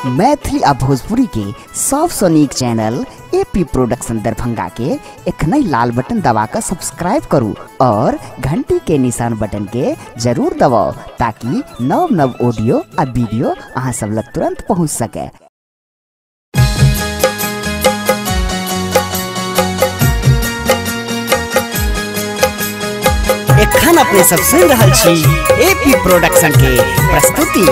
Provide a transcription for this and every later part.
मैथिली आ भोजपुरी के सबसे नीक चैनल एपी प्रोडक्शन दरभंगा के एखनई लाल बटन दबाकर सब्सक्राइब करू और घंटी के निशान बटन के जरूर दबाओ ताकि नव नव ऑडियो आ वीडियो अहाँ सब लग तुरंत पहुंच सके। एखन अपने सब सुन रहल छी एपी प्रोडक्शन के प्रस्तुति।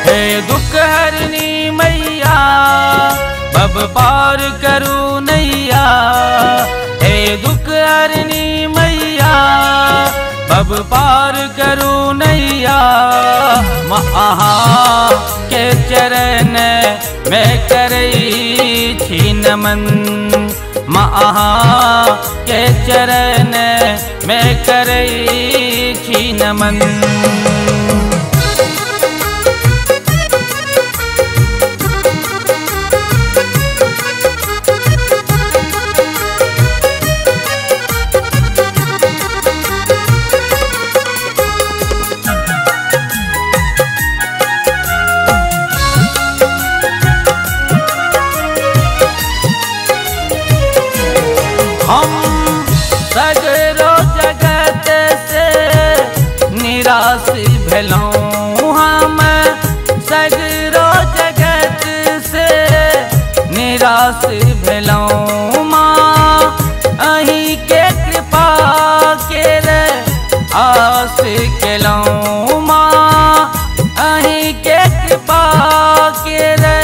हे दुख हरनी मैया बब पार करू नैया, हे दुख हरनी मैया बब पार करू नैया। महा के चरण में करई छी नमन, महा के चरण में करई छी नमन। हम सगरो जगत से निराश भेलौं, हम सगरो जगत से निराश भेलौं। माँ अहीं के कृपा के रे आस केलौं, माँ अहीं के कृपा के रे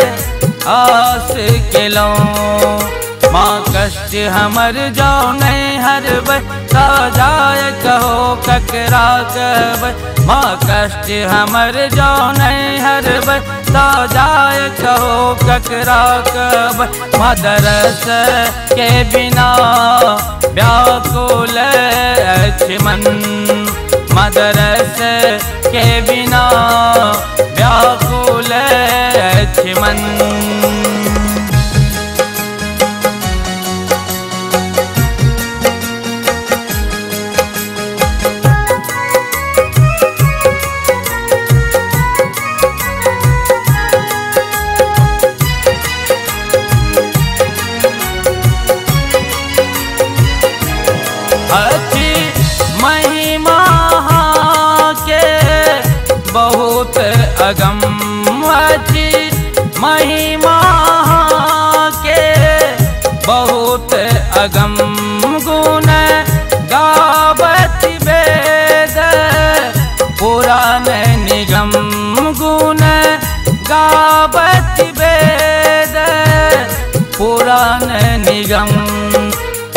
आस केलौं। माँ कष्ट हमर जाओ नहीं हरबै जाय कहो ककरा कहबै, माँ कष्ट हमर जाओ नहीं हरबै जाय कहो ककरा कहबै। माँ दरस के बिना व्याकुल अछि मन, माँ दरस के बिना व्याकुल अछि मन। अच्छी महिमा के बहुत अगम, अच्छी महिमा के बहुत अगम। गुण गावत वेद पुराण निगम, गुण गावत वेद पुराण निगम।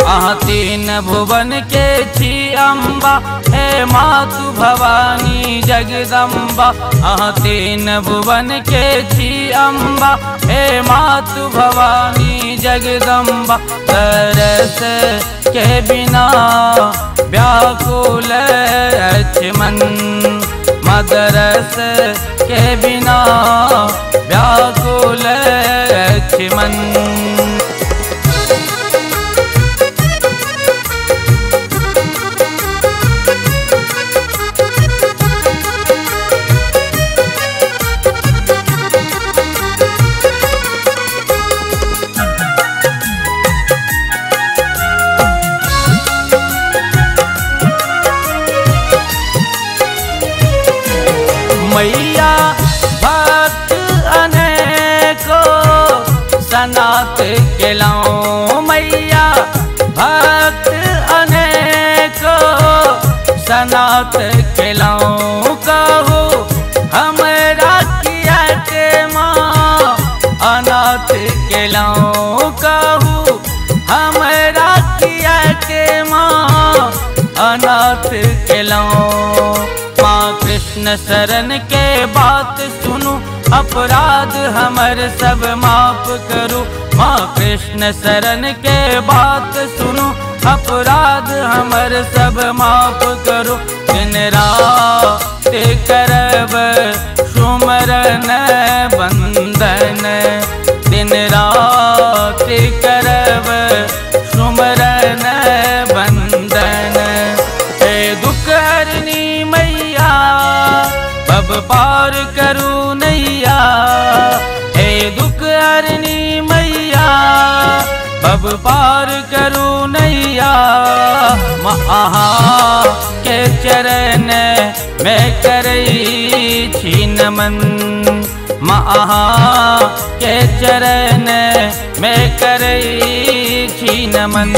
अहाँ तीन भुवन के छी अम्बा, हे मातु भवानी जगदम्बा। अहाँ तीन भुवन के छी अम्बा, हे मातु भवानी जगदम्बा। तरस के बिना व्याकुल अछि मन, मदरस के बिना व्याकुल अछि मन। मैया भक्त अनेको सनात केलौं, मैया भक्त अनेको सनात केलौं। कहू हमरा किया के माँ अनाथ केलौं, कहू हमरा किया के माँ अनाथ केलौं। माँ कृष्ण शरण के बात सुनू, अपराध हमर सब माफ करू। माँ कृष्ण शरण के बात सुनू, अपराध हमर सब माफ करू। दिन रात करब सुमरन बंदन, दिन रात करब सुमरन बंदन। कब पार करूं नैया महा के चरण में करई छी नमन, महा के चरण में करई छी नमन।